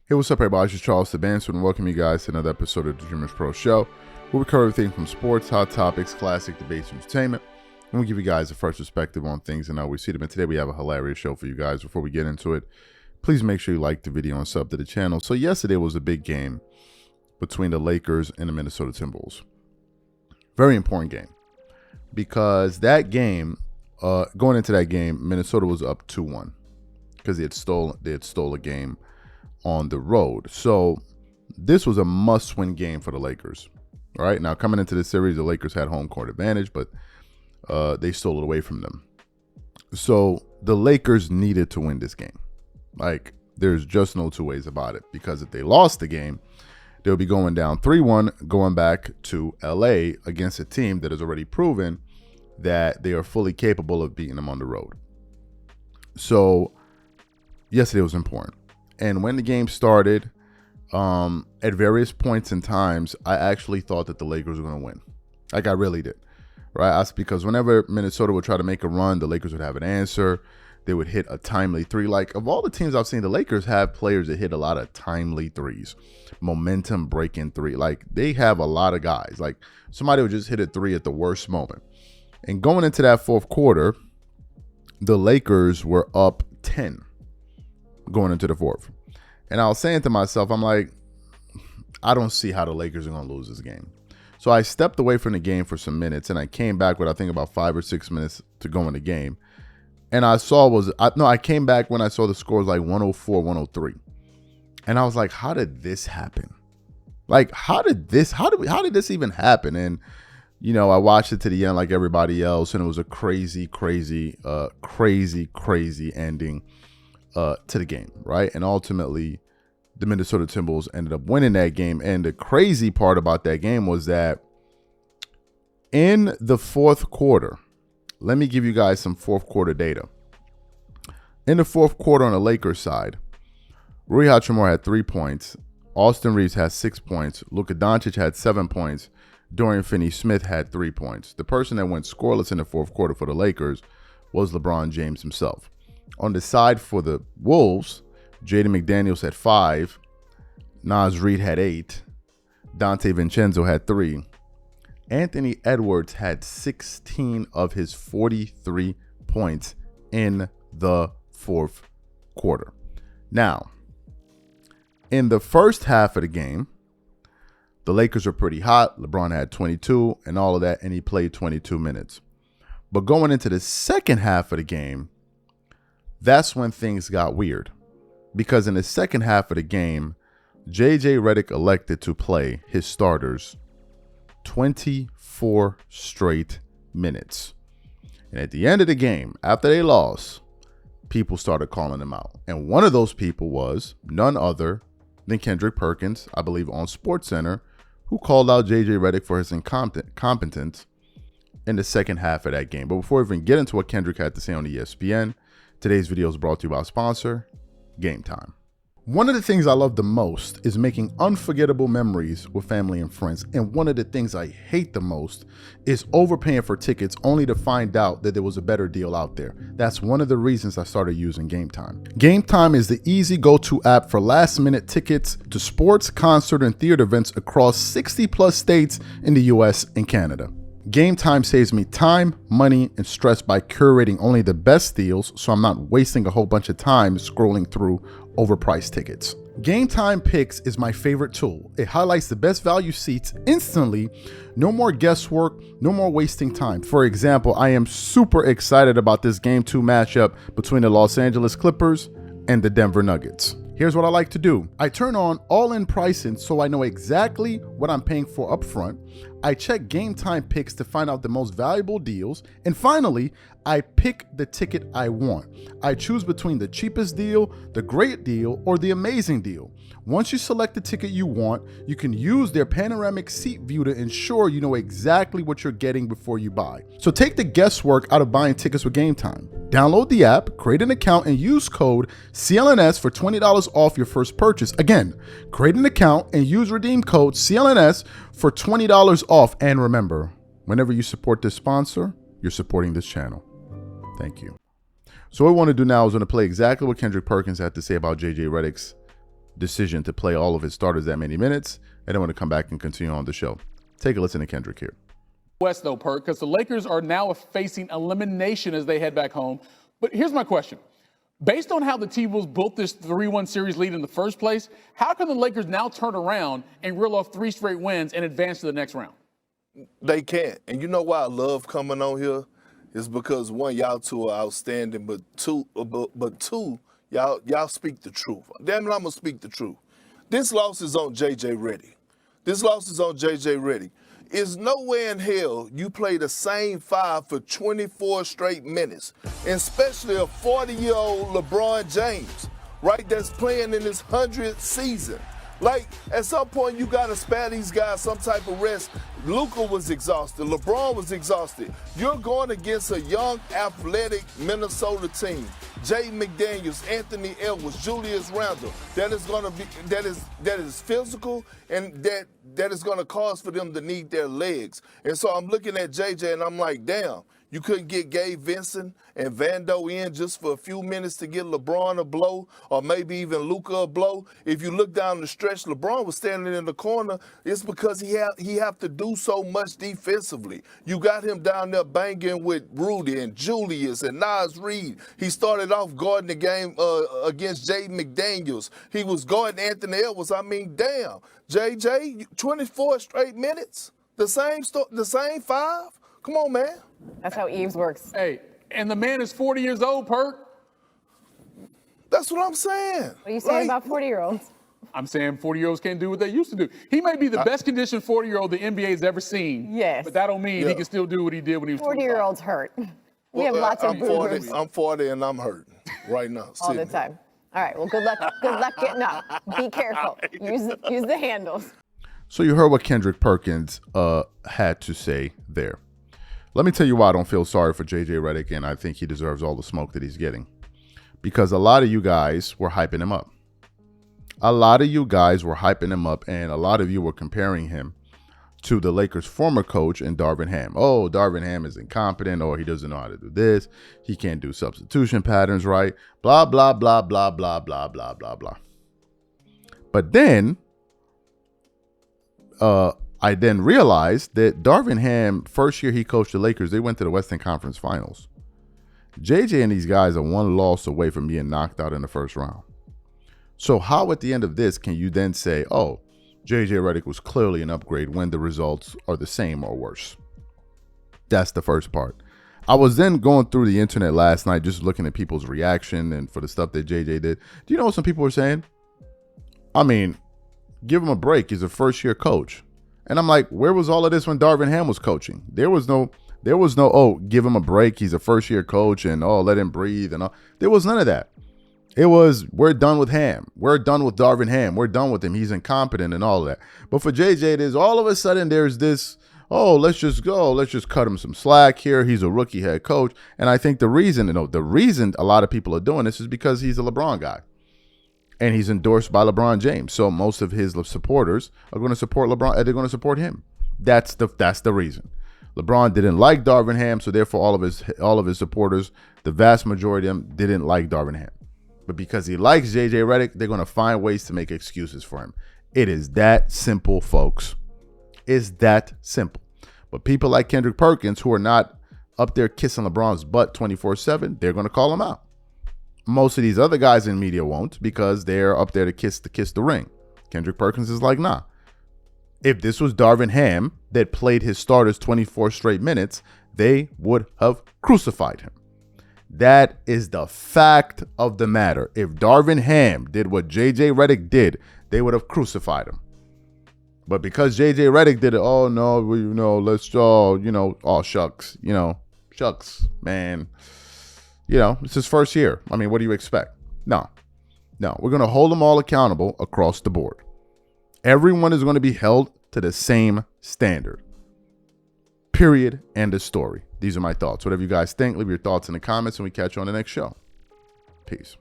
Hey, what's up, everybody? This is Charles the Bandsman, and welcome you guys to another episode of the DREAMERSPRO show, where we cover everything from sports, hot topics, classic debates, and entertainment, and we give you guys a fresh perspective on things and how we see them. And today we have a hilarious show for you guys. Before we get into it, please make sure you like the video and sub to the channel. So yesterday was a big game between the Lakers and the Minnesota Timberwolves. Very important game, because that game, going into that game, Minnesota was up 2-1 because they had stole a game on the road. So this was a must-win game for the Lakers. All right, now coming into this series, the Lakers had home court advantage, but they stole it away from them. So the Lakers needed to win this game. Like, there's just no two ways about it, because if they lost the game, they'll be going down 3-1, going back to LA against a team that has already proven that they are fully capable of beating them on the road. So yesterday was important. And when the game started, at various points in times, I actually thought that the Lakers were going to win. Like, I really did. Right? That's because whenever Minnesota would try to make a run, the Lakers would have an answer. They would hit a timely three. Like, of all the teams I've seen, the Lakers have players that hit a lot of timely threes. Momentum breaking three. Like, they have a lot of guys. Like, somebody would just hit a three at the worst moment. And going into that fourth quarter, the Lakers were up 10 going into the fourth. And I was saying to myself, I'm like, I don't see how the Lakers are going to lose this game. So I stepped away from the game for some minutes, and I came back with, I think, about 5 or 6 minutes to go in the game. And I came back when I saw the scores like 104, 103. And I was like, how did this happen? Like, how did this even happen? And, you know, I watched it to the end like everybody else, and it was a crazy ending to the game, right? And ultimately, the Minnesota Timberwolves ended up winning that game. And the crazy part about that game was that in the fourth quarter, let me give you guys some fourth quarter data. In the fourth quarter on the Lakers side, Rui Hachimura had 3 points. Austin Reeves had 6 points. Luka Doncic had 7 points. Dorian Finney-Smith had 3 points. The person that went scoreless in the fourth quarter for the Lakers was LeBron James himself. On the side for the Wolves, Jaden McDaniels had 5. Naz Reid had 8. Dante Vincenzo had 3. Anthony Edwards had 16 of his 43 points in the fourth quarter. Now, in the first half of the game, the Lakers were pretty hot. LeBron had 22 and all of that, and he played 22 minutes. But going into the second half of the game, that's when things got weird. Because in the second half of the game, JJ Redick elected to play his starters 24 straight minutes. And at the end of the game, after they lost, people started calling him out. And one of those people was none other than Kendrick Perkins, I believe on SportsCenter, who called out JJ Redick for his incompetence in the second half of that game. But before we even get into what Kendrick had to say on ESPN, today's video is brought to you by our sponsor, Game Time. One of the things I love the most is making unforgettable memories with family and friends. And one of the things I hate the most is overpaying for tickets only to find out that there was a better deal out there. That's one of the reasons I started using Game Time. Game Time is the easy go-to app for last-minute tickets to sports, concert, and theater events across 60+ states in the US and Canada. Game Time saves me time, money, and stress by curating only the best deals, so I'm not wasting a whole bunch of time scrolling through overpriced tickets. Game Time Picks is my favorite tool. It highlights the best value seats instantly. No more guesswork, no more wasting time. For example, I am super excited about this Game 2 matchup between the Los Angeles Clippers and the Denver Nuggets. Here's what I like to do. I turn on all-in pricing so I know exactly what I'm paying for upfront. I check Game Time Picks to find out the most valuable deals. And finally, I pick the ticket I want. I choose between the cheapest deal, the great deal, or the amazing deal. Once you select the ticket you want, you can use their panoramic seat view to ensure you know exactly what you're getting before you buy. So take the guesswork out of buying tickets with Game Time. Download the app, create an account, and use code CLNS for $20 off your first purchase. Again, create an account and use redeem code CLNS for $20 off. And remember, whenever you support this sponsor, you're supporting this channel. Thank you. So what we want to do now is going to play exactly what Kendrick Perkins had to say about JJ Redick's decision to play all of his starters that many minutes. And I want to come back and continue on the show. Take a listen to Kendrick here. West, though, Perk, because the Lakers are now facing elimination as they head back home. But here's my question. Based on how the T-Wolves built this 3-1 series lead in the first place, how can the Lakers now turn around and reel off 3 straight wins and advance to the next round? They can't. And you know why I love coming on here? It's because, one, y'all two are outstanding, but two, y'all speak the truth. Damn it, I'm going to speak the truth. This loss is on J.J. Redick. This loss is on J.J. Redick. Is nowhere in hell you play the same 5 for 24 straight minutes, and especially a 40-year-old LeBron James, right, that's playing in his 100th season. Like, at some point, you got to spare these guys some type of rest. Luka was exhausted. LeBron was exhausted. You're going against a young, athletic Minnesota team. Jay McDaniels, Anthony Edwards, Julius Randle. That is physical, and that is going to cause for them to need their legs. And so I'm looking at JJ, and I'm like, damn. You couldn't get Gabe Vincent and Vando in just for a few minutes to get LeBron a blow, or maybe even Luka a blow. If you look down the stretch, LeBron was standing in the corner. It's because he have to do so much defensively. You got him down there banging with Rudy and Julius and Nas Reed. He started off guarding the game against Jay McDaniels. He was guarding Anthony Edwards. I mean, damn, JJ, 24 straight minutes, the same 5. Come on, man. That's how Eves works. Hey, and the man is 40 years old, Perk. That's what I'm saying. What are you saying about 40-year-olds? I'm saying 40-year-olds can't do what they used to do. He may be the best conditioned 40-year-old the NBA's ever seen. Yes. But that don't mean he can still do what he did when he was 40-year-olds hurt. We have lots of boomers. I'm 40 and I'm hurting right now. All the time. All right, well, good luck getting up. Be careful. Use the handles. So you heard what Kendrick Perkins had to say there. Let me tell you why I don't feel sorry for J.J. Redick, and I think he deserves all the smoke that he's getting. Because a lot of you guys were hyping him up. A lot of you guys were hyping him up, and a lot of you were comparing him to the Lakers' former coach and Darvin Ham. Oh, Darvin Ham is incompetent, or he doesn't know how to do this. He can't do substitution patterns right. Blah, blah, blah, blah, blah, blah, blah, blah, blah. But then, I then realized that Darvin Ham, first year he coached the Lakers, they went to the Western Conference Finals. JJ and these guys are 1 loss away from being knocked out in the first round. So how at the end of this can you then say, oh, JJ Redick was clearly an upgrade when the results are the same or worse? That's the first part. I was then going through the internet last night just looking at people's reaction and for the stuff that JJ did. Do you know what some people were saying? I mean, give him a break. He's a first-year coach. And I'm like, where was all of this when Darvin Ham was coaching? There was no, oh, give him a break. He's a first-year coach and, oh, let him breathe and all. There was none of that. It was, we're done with Ham. We're done with Darvin Ham. We're done with him. He's incompetent and all of that. But for JJ, it is all of a sudden there's this, oh, let's just cut him some slack here. He's a rookie head coach. And I think the reason a lot of people are doing this is because he's a LeBron guy. And he's endorsed by LeBron James. So most of his supporters are going to support LeBron. They're going to support him. That's the reason. LeBron didn't like Darvin Ham, so therefore all of his supporters, the vast majority of them, didn't like Darvin Ham. But because he likes JJ Redick, they're going to find ways to make excuses for him. It is that simple, folks. It's that simple. But people like Kendrick Perkins, who are not up there kissing LeBron's butt 24/7, they're going to call him out. Most of these other guys in media won't because they're up there to kiss the ring. Kendrick Perkins is like, nah. If this was Darvin Ham that played his starters 24 straight minutes, they would have crucified him. That is the fact of the matter. If Darvin Ham did what J.J. Redick did, they would have crucified him. But because J.J. Redick did it, oh, no, let's all, oh, shucks, shucks, man. It's his first year. I mean, what do you expect? No, we're going to hold them all accountable across the board. Everyone is going to be held to the same standard. Period. End of story. These are my thoughts. Whatever you guys think, leave your thoughts in the comments and we catch you on the next show. Peace.